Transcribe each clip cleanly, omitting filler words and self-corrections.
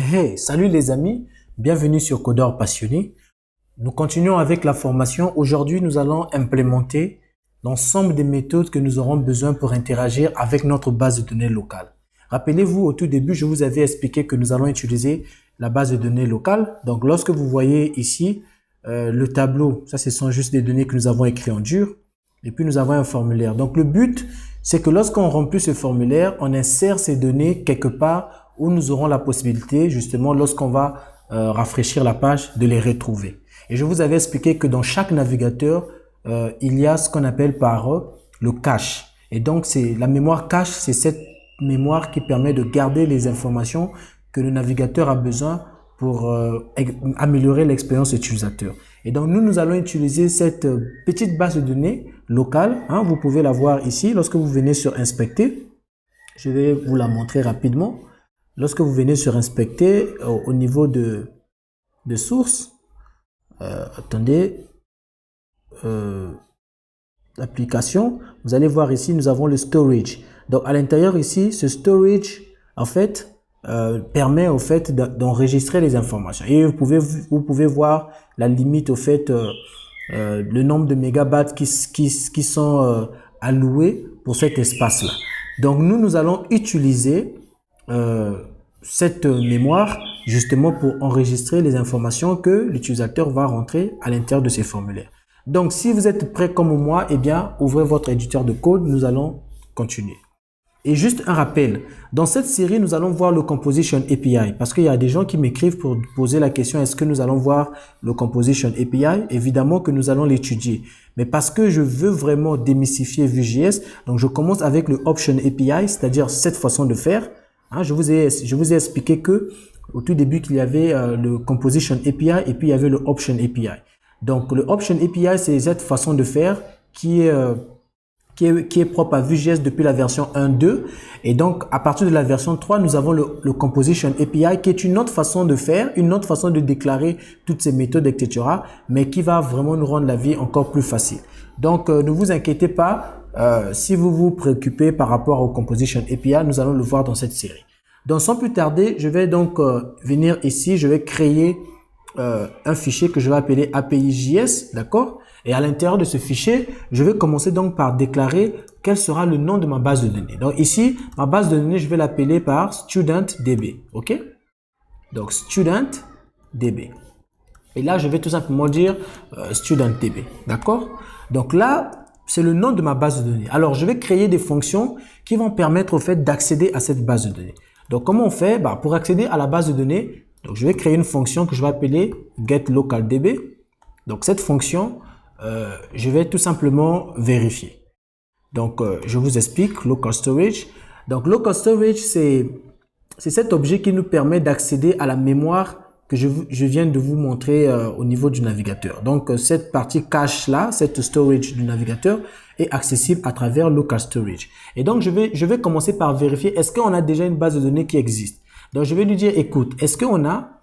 Hey, salut les amis, bienvenue sur Codeur Passionné. Nous continuons avec la formation. Aujourd'hui, nous allons implémenter l'ensemble des méthodes que nous aurons besoin pour interagir avec notre base de données locale. Rappelez-vous, au tout début, je vous avais expliqué que nous allons utiliser la base de données locale. Donc, lorsque vous voyez ici le tableau, ça, ce sont juste des données que nous avons écrites en dur. Et puis, nous avons un formulaire. Donc, le but, c'est que lorsqu'on remplit ce formulaire, on insère ces données quelque part où nous aurons la possibilité, justement, lorsqu'on va rafraîchir la page, de les retrouver. Et je vous avais expliqué que dans chaque navigateur, il y a ce qu'on appelle par le cache. Et donc, c'est la mémoire cache, c'est cette mémoire qui permet de garder les informations que le navigateur a besoin pour améliorer l'expérience utilisateur. Et donc, nous allons utiliser cette petite base de données locale. Hein, vous pouvez la voir ici. Lorsque vous venez sur Inspecter, je vais vous la montrer rapidement. Lorsque vous venez sur Inspecter, au niveau de source, l'application, vous allez voir ici, nous avons le storage. Donc, à l'intérieur ici, ce storage, en fait, permet au fait d'enregistrer les informations. Et vous pouvez voir la limite, au fait, le nombre de mégabytes qui sont alloués pour cet espace-là. Donc, nous allons utiliser cette mémoire justement pour enregistrer les informations que l'utilisateur va rentrer à l'intérieur de ces formulaires. Donc, si vous êtes prêt comme moi, eh bien, ouvrez votre éditeur de code, nous allons continuer. Et juste un rappel, dans cette série, nous allons voir le Composition API parce qu'il y a des gens qui m'écrivent pour poser la question, est-ce que nous allons voir le Composition API? Évidemment que nous allons l'étudier. Mais parce que je veux vraiment démystifier Vue.js, donc je commence avec le Option API, c'est-à-dire cette façon de faire. Hein, je vous ai expliqué que au tout début qu'il y avait le Composition API et puis il y avait le Option API. Donc le Option API, c'est cette façon de faire qui est propre à Vue.js depuis la version 1.2. Et donc, à partir de la version 3, nous avons le Composition API qui est une autre façon de faire, une autre façon de déclarer toutes ces méthodes, etc. mais qui va vraiment nous rendre la vie encore plus facile. Donc, ne vous inquiétez pas. Si vous vous préoccupez par rapport au Composition API, nous allons le voir dans cette série. Donc, sans plus tarder, je vais donc venir ici, je vais créer un fichier que je vais appeler API.js, d'accord? Et à l'intérieur de ce fichier, je vais commencer donc par déclarer quel sera le nom de ma base de données. Donc ici, ma base de données, je vais l'appeler par studentDB, ok? Donc studentDB. Et là, je vais tout simplement dire studentDB, d'accord? Donc là, c'est le nom de ma base de données. Alors, je vais créer des fonctions qui vont permettre au fait d'accéder à cette base de données. Donc, comment on fait? Pour accéder à la base de données, donc je vais créer une fonction que je vais appeler getLocalDB. Donc, cette fonction, je vais tout simplement vérifier. Donc, je vous explique local storage. Donc, local storage, c'est cet objet qui nous permet d'accéder à la mémoire que je viens de vous montrer au niveau du navigateur. Donc, cette partie cache là, cette storage du navigateur est accessible à travers local storage. Et donc, je vais commencer par vérifier est-ce qu'on a déjà une base de données qui existe. Donc, je vais lui dire, écoute, est-ce qu'on a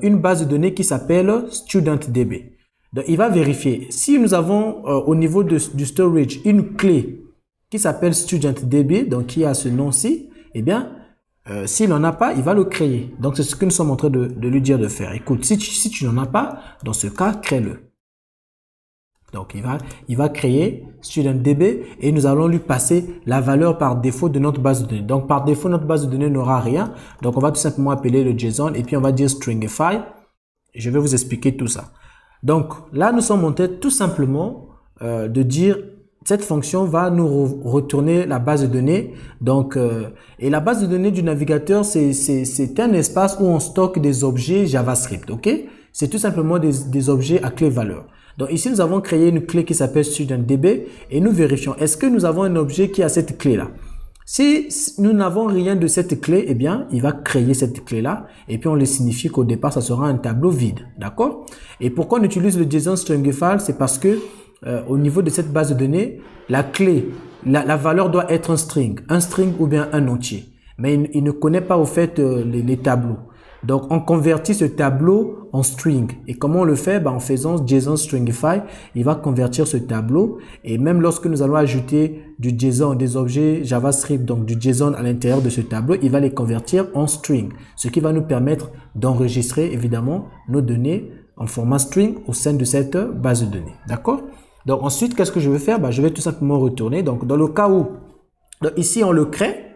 une base de données qui s'appelle studentDB? Donc, il va vérifier. Si nous avons au niveau du storage une clé qui s'appelle studentDB, donc qui a ce nom-ci, eh bien, s'il n'en a pas, il va le créer. Donc, c'est ce que nous sommes en train de lui dire de faire. Écoute, si tu n'en as pas, dans ce cas, crée-le. Donc, il va créer studentDB et nous allons lui passer la valeur par défaut de notre base de données. Donc, par défaut, notre base de données n'aura rien. Donc, on va tout simplement appeler le JSON et puis on va dire stringify. Je vais vous expliquer tout ça. Donc, là, nous sommes en train tout simplement de dire cette fonction va nous retourner la base de données. Donc, et la base de données du navigateur, c'est un espace où on stocke des objets JavaScript, ok? C'est tout simplement des objets à clé valeur. Donc, ici, nous avons créé une clé qui s'appelle studentDB et nous vérifions, est-ce que nous avons un objet qui a cette clé-là? Si nous n'avons rien de cette clé, eh bien, il va créer cette clé-là et puis on le signifie qu'au départ, ça sera un tableau vide, d'accord? Et pourquoi on utilise le JSON stringify? C'est parce que au niveau de cette base de données, la clé, la valeur doit être un string ou bien un entier. Mais il ne connaît pas au fait les tableaux. Donc, on convertit ce tableau en string. Et comment on le fait? En faisant JSON Stringify, il va convertir ce tableau. Et même lorsque nous allons ajouter du JSON, des objets JavaScript, donc du JSON à l'intérieur de ce tableau, il va les convertir en string. Ce qui va nous permettre d'enregistrer, évidemment, nos données en format string au sein de cette base de données. D'accord? Donc, ensuite, qu'est-ce que je vais faire? Je vais tout simplement retourner. Donc, dans le cas où, donc ici, on le crée.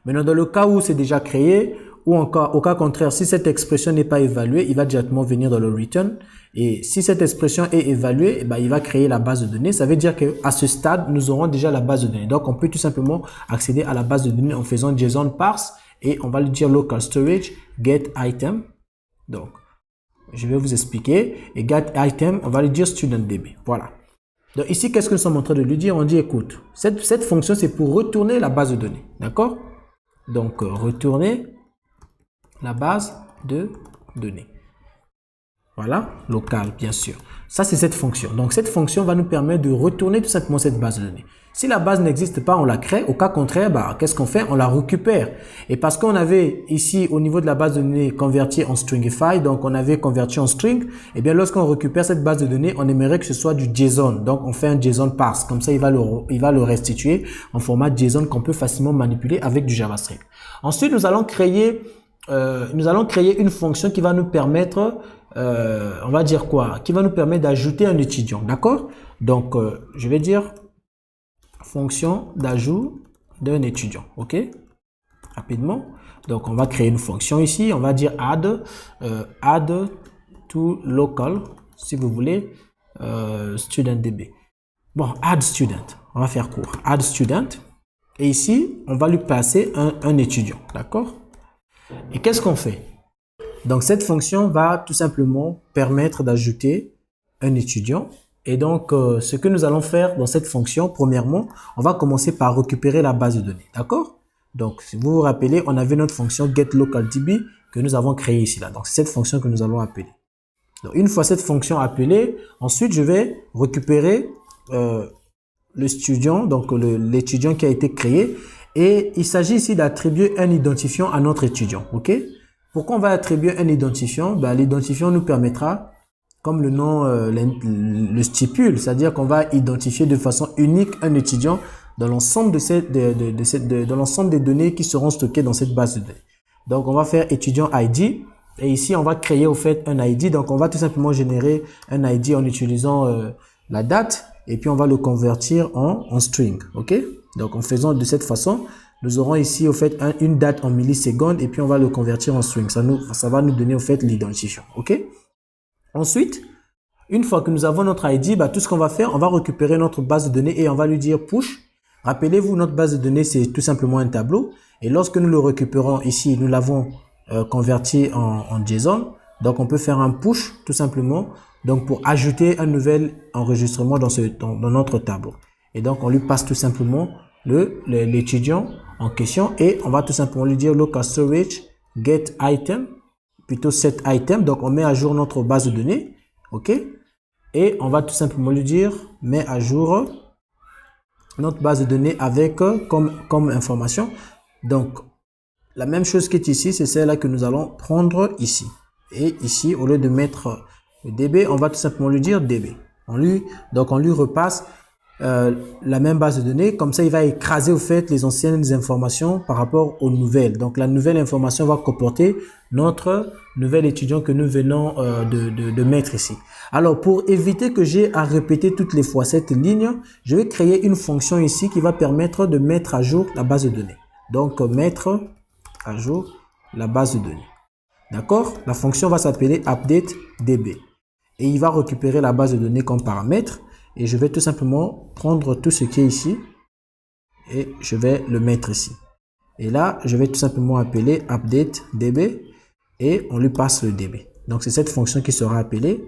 Maintenant, dans le cas où c'est déjà créé, ou encore, au cas contraire, si cette expression n'est pas évaluée, il va directement venir dans le return. Et si cette expression est évaluée, il va créer la base de données. Ça veut dire qu'à ce stade, nous aurons déjà la base de données. Donc, on peut tout simplement accéder à la base de données en faisant JSON parse et on va lui dire local storage get item. Donc, je vais vous expliquer. Et get item, on va lui dire studentDB. Voilà. Donc, ici, qu'est-ce que nous sommes en train de lui dire? On dit, écoute, cette fonction, c'est pour retourner la base de données. D'accord? Donc, retourner la base de données. Voilà, local, bien sûr. Ça, c'est cette fonction. Donc, cette fonction va nous permettre de retourner tout simplement cette base de données. Si la base n'existe pas, on la crée. Au cas contraire, qu'est-ce qu'on fait? On la récupère. Et parce qu'on avait ici, au niveau de la base de données, converti en stringify, donc on avait converti en string, et bien lorsqu'on récupère cette base de données, on aimerait que ce soit du JSON. Donc, on fait un JSON parse. Comme ça, il va le restituer en format JSON qu'on peut facilement manipuler avec du JavaScript. Ensuite, nous allons créer une fonction qui va nous permettre, on va dire quoi? Qui va nous permettre d'ajouter un étudiant, d'accord? Donc, je vais dire fonction d'ajout d'un étudiant, ok? Rapidement. Donc, on va créer une fonction ici. On va dire add to local, si vous voulez, studentDB. Bon, add student. On va faire court. Add student. Et ici, on va lui passer un étudiant, d'accord? Et qu'est-ce qu'on fait? Donc, cette fonction va tout simplement permettre d'ajouter un étudiant. Et donc, ce que nous allons faire dans cette fonction, premièrement, on va commencer par récupérer la base de données. D'accord? Donc, si vous vous rappelez, on avait notre fonction getLocalDB que nous avons créée ici. Là. Donc, c'est cette fonction que nous allons appeler. Donc, une fois cette fonction appelée, ensuite, je vais récupérer l'étudiant, donc l'étudiant qui a été créé. Et il s'agit ici d'attribuer un identifiant à notre étudiant. OK? Pourquoi on va attribuer un identifiant? L'identifiant nous permettra, comme le nom le stipule, c'est-à-dire qu'on va identifier de façon unique un étudiant dans l'ensemble dans l'ensemble des données qui seront stockées dans cette base de données. Donc, on va faire étudiant ID. Et ici, on va créer au fait un ID. Donc, on va tout simplement générer un ID en utilisant la date. Et puis, on va le convertir en string. OK? Donc, en faisant de cette façon, nous aurons ici au fait une date en millisecondes. Et puis, on va le convertir en string. Ça va nous donner au fait l'identifiant. OK? Ensuite, une fois que nous avons notre ID, tout ce qu'on va faire, on va récupérer notre base de données et on va lui dire push. Rappelez-vous, notre base de données, c'est tout simplement un tableau. Et lorsque nous le récupérons ici, nous l'avons converti en JSON. Donc, on peut faire un push tout simplement donc pour ajouter un nouvel enregistrement dans notre tableau. Et donc, on lui passe tout simplement l'étudiant en question et on va tout simplement lui dire local storage get item, plutôt set item. Donc, on met à jour notre base de données. OK? Et on va tout simplement lui dire mets à jour notre base de données avec comme information. Donc, la même chose qui est ici, c'est celle-là que nous allons prendre ici. Et ici, au lieu de mettre le DB, on va tout simplement lui dire DB. Donc, on lui repasse la même base de données. Comme ça, il va écraser au fait les anciennes informations par rapport aux nouvelles. Donc, la nouvelle information va comporter notre nouvel étudiant que nous venons de mettre ici. Alors, pour éviter que j'ai à répéter toutes les fois cette ligne, je vais créer une fonction ici qui va permettre de mettre à jour la base de données. Donc, mettre à jour la base de données. D'accord? La fonction va s'appeler updateDB. Et il va récupérer la base de données comme paramètre. Et je vais tout simplement prendre tout ce qui est ici. Et je vais le mettre ici. Et là, je vais tout simplement appeler updateDB. Et on lui passe le DB. Donc, c'est cette fonction qui sera appelée.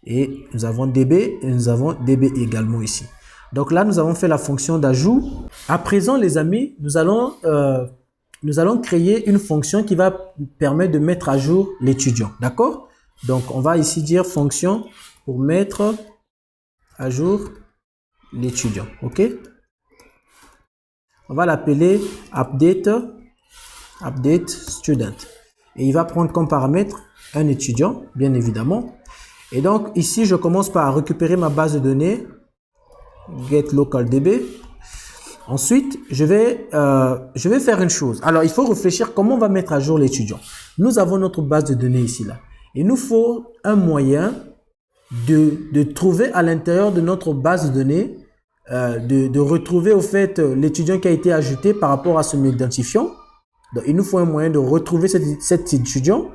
Et nous avons DB et nous avons DB également ici. Donc là, nous avons fait la fonction d'ajout. À présent, les amis, nous allons créer une fonction qui va permettre de mettre à jour l'étudiant. D'accord? Donc, on va ici dire fonction pour mettre à jour l'étudiant. OK? On va l'appeler update student. et il va prendre comme paramètre un étudiant, bien évidemment. Et donc ici, je commence par récupérer ma base de données, getLocalDB. Ensuite, je vais faire une chose. Alors, il faut réfléchir comment on va mettre à jour l'étudiant. Nous avons notre base de données ici, là. Il nous faut un moyen de trouver à l'intérieur de notre base de données, de retrouver au fait l'étudiant qui a été ajouté par rapport à son identifiant. Donc, il nous faut un moyen de retrouver cet étudiant,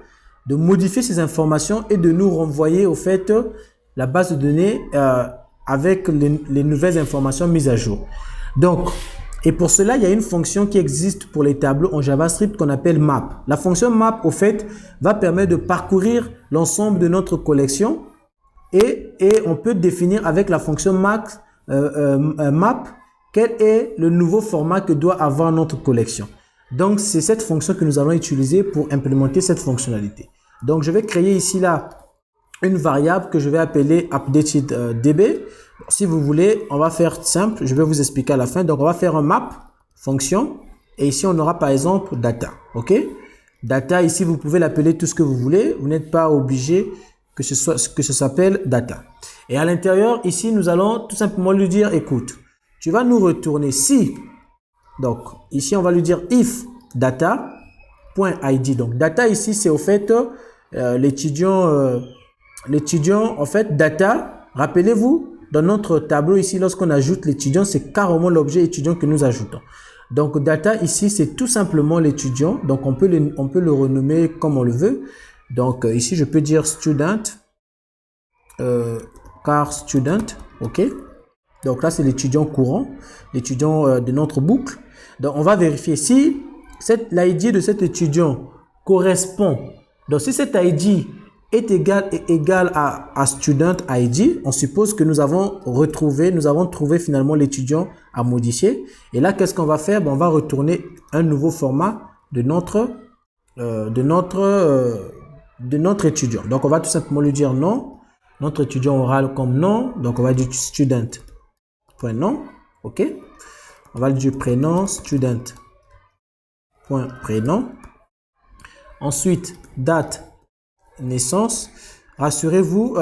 de modifier ces informations et de nous renvoyer au fait la base de données avec les nouvelles informations mises à jour. Donc, et pour cela, il y a une fonction qui existe pour les tableaux en JavaScript qu'on appelle map. La fonction map, au fait, va permettre de parcourir l'ensemble de notre collection et on peut définir avec la fonction map quel est le nouveau format que doit avoir notre collection. Donc, c'est cette fonction que nous allons utiliser pour implémenter cette fonctionnalité. Donc, je vais créer ici là une variable que je vais appeler updatedDB. Si vous voulez, on va faire simple, je vais vous expliquer à la fin. Donc, on va faire un map, fonction, et ici, on aura par exemple data, ok? Data, ici, vous pouvez l'appeler tout ce que vous voulez. Vous n'êtes pas obligé que ça s'appelle data. Et à l'intérieur, ici, nous allons tout simplement lui dire, écoute, tu vas nous retourner si, donc, ici, on va lui dire if data.id. Donc, data, ici, c'est au fait l'étudiant, en fait, data, rappelez-vous, dans notre tableau ici, lorsqu'on ajoute l'étudiant, c'est carrément l'objet étudiant que nous ajoutons. Donc, data ici, c'est tout simplement l'étudiant. Donc, on peut le renommer comme on le veut. Donc, ici, je peux dire student, car student, ok. Donc là, c'est l'étudiant courant, l'étudiant de notre boucle. Donc, on va vérifier si l'ID de cet étudiant correspond. Donc, si cet ID est égal à student ID, on suppose que nous avons trouvé finalement l'étudiant à modifier. Et là, qu'est-ce qu'on va faire? Ben, on va retourner un nouveau format de notre étudiant. Donc, on va tout simplement lui dire non. Notre étudiant aura comme nom. Donc, on va dire student.nom. OK? On va lui dire prénom, student.prénom. Ensuite, date naissance. Rassurez-vous,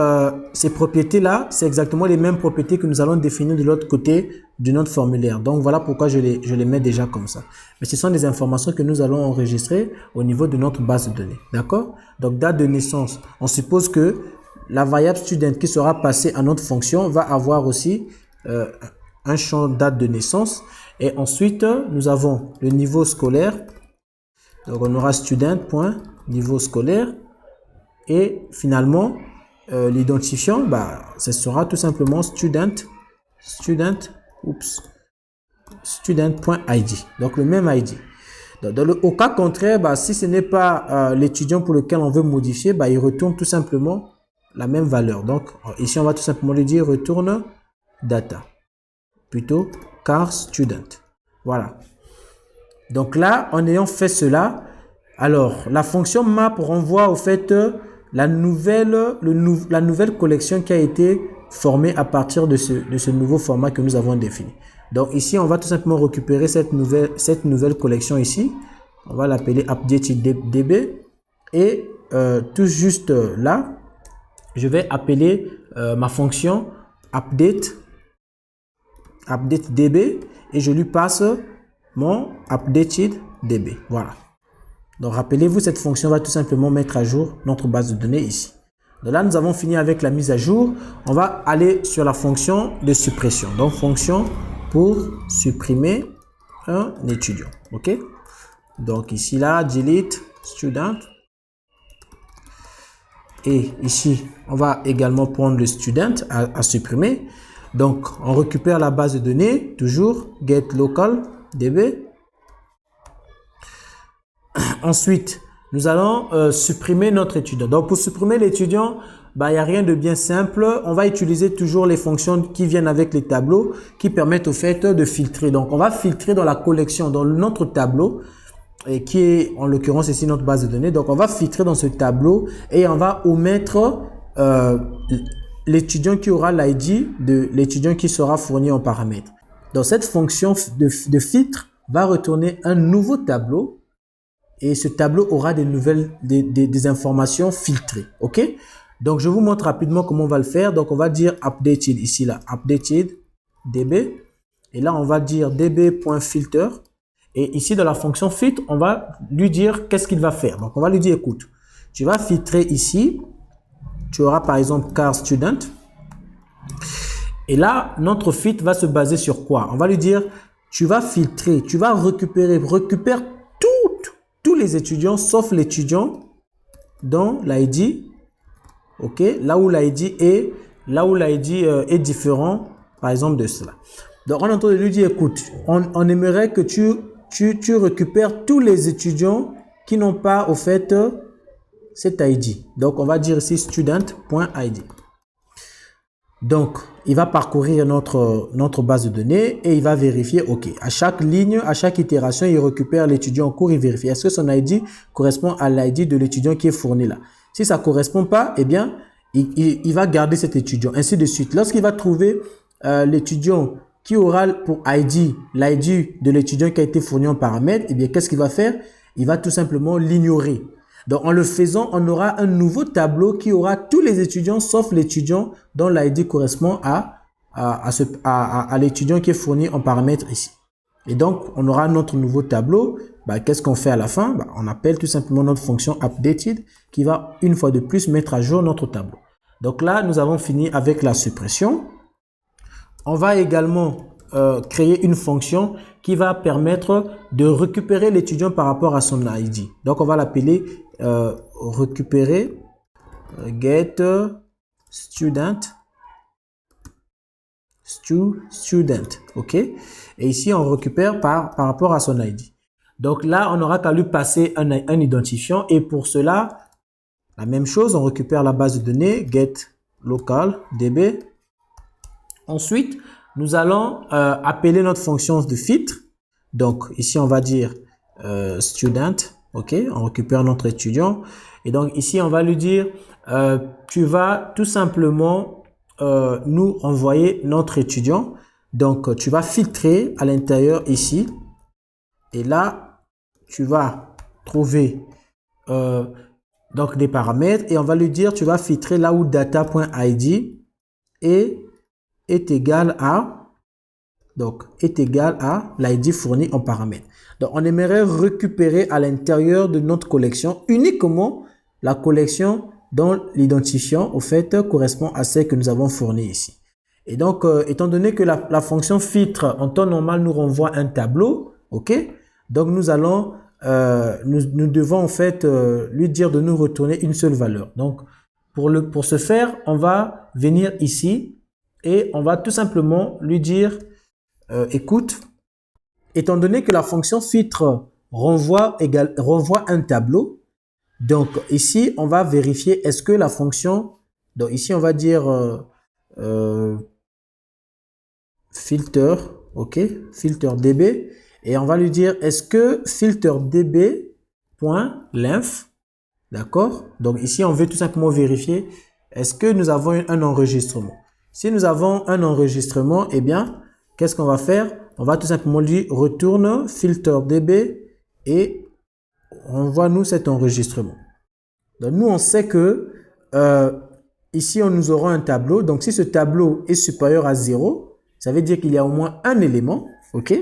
ces propriétés-là, c'est exactement les mêmes propriétés que nous allons définir de l'autre côté de notre formulaire. Donc, voilà pourquoi je les mets déjà comme ça. Mais ce sont des informations que nous allons enregistrer au niveau de notre base de données. D'accord? Donc, date de naissance. On suppose que la variable student qui sera passée à notre fonction va avoir aussi un champ date de naissance. Et ensuite, nous avons le niveau scolaire. Donc, on aura student.niveau scolaire. Et finalement, l'identifiant, ce sera tout simplement student.id. Donc, le même ID. Au cas contraire, si ce n'est pas l'étudiant pour lequel on veut modifier, il retourne tout simplement la même valeur. Donc, ici, on va tout simplement lui dire retourne data. Plutôt car student. Voilà. Donc là, en ayant fait cela, alors, la fonction map renvoie au fait la nouvelle collection qui a été formée à partir de ce nouveau format que nous avons défini. Donc ici, on va tout simplement récupérer cette nouvelle collection ici. On va l'appeler updatedDB. Et tout juste là, je vais appeler ma fonction updateDB et je lui passe mon updatedDB. Voilà. Donc, rappelez-vous, cette fonction va tout simplement mettre à jour notre base de données ici. Donc là, nous avons fini avec la mise à jour. On va aller sur la fonction de suppression. Donc, fonction pour supprimer un étudiant. OK? Donc, ici, là, delete student. Et ici, on va également prendre le student à supprimer. Donc, on récupère la base de données, toujours getLocalDB. Ensuite, nous allons supprimer notre étudiant. Donc, pour supprimer l'étudiant, il n'y a rien de bien simple. On va utiliser toujours les fonctions qui viennent avec les tableaux qui permettent au fait de filtrer. Donc, on va filtrer dans la collection, dans notre tableau, et qui est en l'occurrence ici notre base de données. Donc, on va filtrer dans ce tableau et on va omettre l'étudiant qui aura l'ID de l'étudiant qui sera fourni en paramètre. Donc, cette fonction de filtre va retourner un nouveau tableau. et ce tableau aura des informations filtrées. OK? Donc, je vous montre rapidement comment on va le faire. Donc, on va dire updated ici, là, updated db. Et là, on va dire db.filter. Et ici, dans la fonction filtre, on va lui dire qu'est-ce qu'il va faire. Donc, on va lui dire, écoute, tu vas filtrer ici. Tu auras par exemple car student. Et là, notre filtre va se baser sur quoi? On va lui dire, tu vas filtrer, tu vas récupère tous les étudiants, sauf l'étudiant dans l'ID. OK? Là où l'ID est différent, par exemple, de cela. Donc, on est en train de lui dire, écoute, on aimerait que tu récupères tous les étudiants qui n'ont pas, au fait, cet ID. Donc, on va dire ici student.id. Donc, il va parcourir notre base de données et il va vérifier, OK, à chaque ligne, à chaque itération, il récupère l'étudiant en cours, il vérifie. Est-ce que son ID correspond à l'ID de l'étudiant qui est fourni là? Si ça ne correspond pas, eh bien, il va garder cet étudiant, ainsi de suite. Lorsqu'il va trouver l'étudiant qui aura pour ID, l'ID de l'étudiant qui a été fourni en paramètre, eh bien, qu'est-ce qu'il va faire? Il va tout simplement l'ignorer. Donc, en le faisant, on aura un nouveau tableau qui aura tous les étudiants, sauf l'étudiant dont l'ID correspond à l'étudiant qui est fourni en paramètre ici. Et donc, on aura notre nouveau tableau. Qu'est-ce qu'on fait à la fin? On appelle tout simplement notre fonction updated qui va une fois de plus mettre à jour notre tableau. Donc là, nous avons fini avec la suppression. On va également créer une fonction qui va permettre de récupérer l'étudiant par rapport à son ID. Donc, on va l'appeler récupérer get student. OK? Et ici, on récupère par rapport à son ID. Donc là, on n'aura qu'à lui passer un identifiant. Et pour cela, la même chose, on récupère la base de données get local db. Ensuite, nous allons appeler notre fonction de filtre. Donc ici, on va dire student. OK, on récupère notre étudiant. Et donc ici, on va lui dire, tu vas tout simplement nous envoyer notre étudiant. Donc, tu vas filtrer à l'intérieur ici. Et là, tu vas trouver donc des paramètres. Et on va lui dire, tu vas filtrer là où data.id est égal à l'ID fourni en paramètre. Donc, on aimerait récupérer à l'intérieur de notre collection uniquement la collection dont l'identifiant, au fait, correspond à celle que nous avons fournie ici. Et donc, étant donné que la fonction filtre en temps normal nous renvoie un tableau, OK? Donc, nous devons en fait lui dire de nous retourner une seule valeur. Donc, pour ce faire, on va venir ici et on va tout simplement lui dire, écoute, étant donné que la fonction filtre renvoie un tableau, donc ici, on va vérifier est-ce que la fonction, donc ici, on va dire filter, OK, filter db, et on va lui dire est-ce que filter db.length, d'accord? Donc ici, on veut tout simplement vérifier est-ce que nous avons un enregistrement. Si nous avons un enregistrement, eh bien, qu'est-ce qu'on va faire? On va tout simplement lui retourne filter db et envoie-nous cet enregistrement. Donc nous, on sait que ici, nous aurons un tableau. Donc si ce tableau est supérieur à 0, ça veut dire qu'il y a au moins un élément. OK?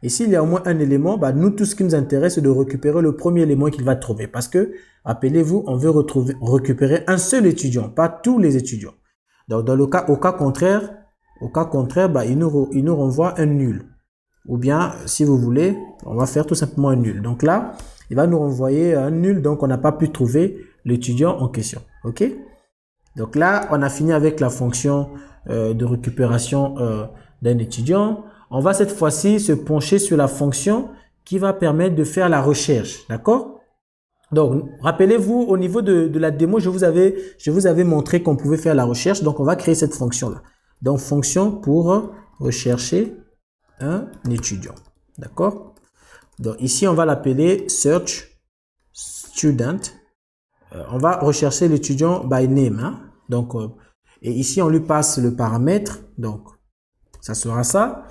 Et s'il y a au moins un élément, nous, tout ce qui nous intéresse, c'est de récupérer le premier élément qu'il va trouver. Parce que, rappelez-vous, on veut récupérer un seul étudiant, pas tous les étudiants. Donc, au cas contraire, il nous renvoie un nul. Ou bien, si vous voulez, on va faire tout simplement un nul. Donc là, il va nous renvoyer un nul, donc on n'a pas pu trouver l'étudiant en question. OK? Donc là, on a fini avec la fonction de récupération d'un étudiant. On va cette fois-ci se pencher sur la fonction qui va permettre de faire la recherche. D'accord? Donc, rappelez-vous, au niveau de la démo, je vous avais montré qu'on pouvait faire la recherche. Donc, on va créer cette fonction-là. Donc, fonction pour rechercher un étudiant. D'accord? Donc, ici, on va l'appeler search student. On va rechercher l'étudiant by name. Hein? Donc, et ici, on lui passe le paramètre. Donc, ça sera ça.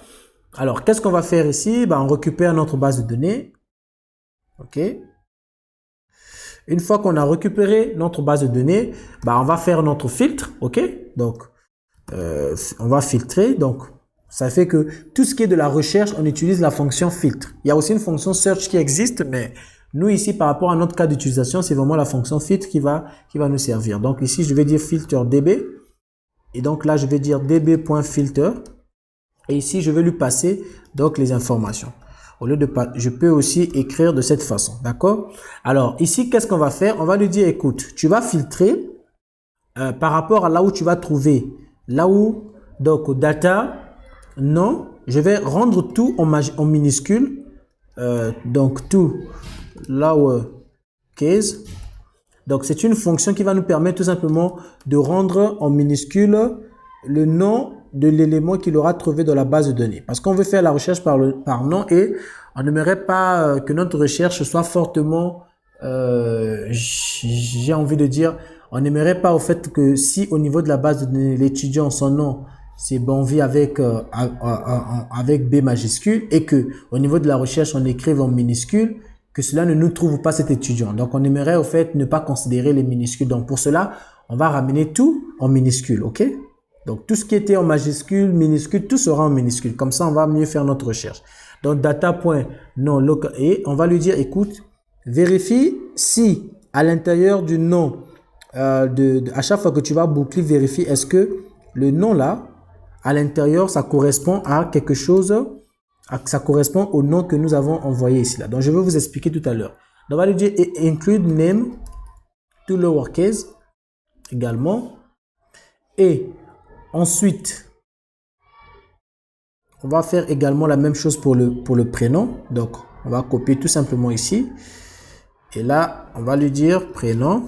Alors, qu'est-ce qu'on va faire ici? On récupère notre base de données. OK? Une fois qu'on a récupéré notre base de données, bah, on va faire notre filtre, ok? Donc, on va filtrer. Donc, ça fait que tout ce qui est de la recherche, on utilise la fonction filtre. Il y a aussi une fonction search qui existe, mais nous ici, par rapport à notre cas d'utilisation, c'est vraiment la fonction filtre qui va nous servir. Donc ici, je vais dire filter db. Et donc là, je vais dire db.filter. Et ici, je vais lui passer donc les informations. Au lieu de je peux aussi écrire de cette façon, d'accord? Alors ici, qu'est-ce qu'on va faire? On va lui dire, écoute, tu vas filtrer par rapport à là où tu vas trouver, là où, donc data, non, je vais rendre tout en minuscule, donc tout, lower case. Donc c'est une fonction qui va nous permettre tout simplement de rendre en minuscule le nom de l'élément qu'il aura trouvé dans la base de données. Parce qu'on veut faire la recherche par nom et on n'aimerait pas que notre recherche soit fortement, j'ai envie de dire, on n'aimerait pas au fait que si au niveau de la base de données, l'étudiant, son nom, c'est Bonvi avec B majuscule et que au niveau de la recherche, on écrive en minuscule, que cela ne nous trouve pas cet étudiant. Donc, on aimerait au fait ne pas considérer les minuscules. Donc, pour cela, on va ramener tout en minuscule, ok? Donc, tout ce qui était en majuscule, minuscule, tout sera en minuscule. Comme ça, on va mieux faire notre recherche. Donc, data.non et on va lui dire, écoute, vérifie si à l'intérieur du nom, à chaque fois que tu vas boucler, vérifie est-ce que le nom là, à l'intérieur, ça correspond à quelque chose, ça correspond au nom que nous avons envoyé ici. Là. Donc, je vais vous expliquer tout à l'heure. Donc, on va lui dire include name to lowercase également. Et ensuite, on va faire également la même chose pour le prénom. Donc, on va copier tout simplement ici. Et là, on va lui dire prénom,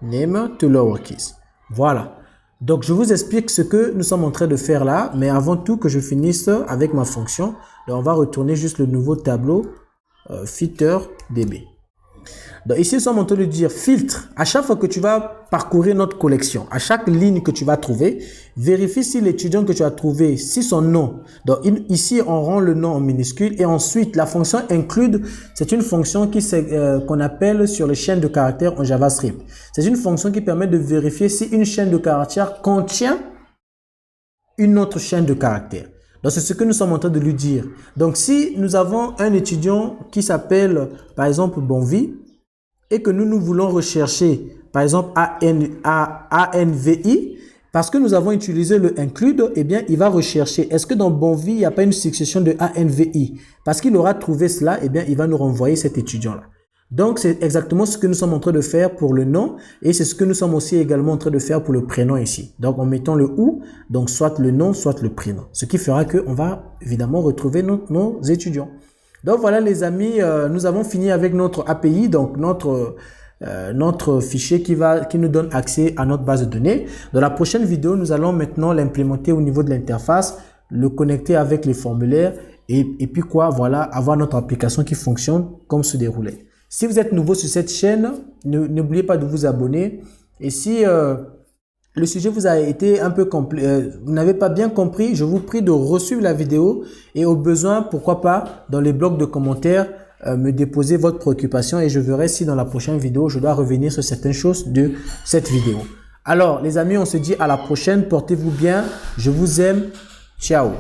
name to lowercase. Voilà. Donc, je vous explique ce que nous sommes en train de faire là. Mais avant tout que je finisse avec ma fonction, donc on va retourner juste le nouveau tableau filter db. Donc ici, nous sommes en train de dire filtre. À chaque fois que tu vas parcourir notre collection, à chaque ligne que tu vas trouver, vérifie si l'étudiant que tu as trouvé, si son nom. Donc ici, on rend le nom en minuscule et ensuite, la fonction include, c'est une fonction qu'on appelle sur les chaînes de caractères en JavaScript. C'est une fonction qui permet de vérifier si une chaîne de caractères contient une autre chaîne de caractères. Donc, c'est ce que nous sommes en train de lui dire. Donc, si nous avons un étudiant qui s'appelle, par exemple, Bonvi, et que nous voulons rechercher, par exemple, ANVI, parce que nous avons utilisé le include, eh bien, il va rechercher. Est-ce que dans Bonvi, il n'y a pas une succession de ANVI? Parce qu'il aura trouvé cela, eh bien, il va nous renvoyer cet étudiant-là. Donc, c'est exactement ce que nous sommes en train de faire pour le nom et c'est ce que nous sommes aussi également en train de faire pour le prénom ici. Donc, en mettant le ou, donc soit le nom, soit le prénom. Ce qui fera qu'on va évidemment retrouver nos étudiants. Donc, voilà les amis, nous avons fini avec notre API, donc notre fichier qui nous donne accès à notre base de données. Dans la prochaine vidéo, nous allons maintenant l'implémenter au niveau de l'interface, le connecter avec les formulaires et puis quoi, voilà, avoir notre application qui fonctionne comme se déroulait. Si vous êtes nouveau sur cette chaîne, n'oubliez pas de vous abonner. Et si le sujet vous a été un peu complet, vous n'avez pas bien compris, je vous prie de re-suivre la vidéo et au besoin, pourquoi pas, dans les blocs de commentaires, me déposer votre préoccupation et je verrai si dans la prochaine vidéo, je dois revenir sur certaines choses de cette vidéo. Alors, les amis, on se dit à la prochaine. Portez-vous bien. Je vous aime. Ciao.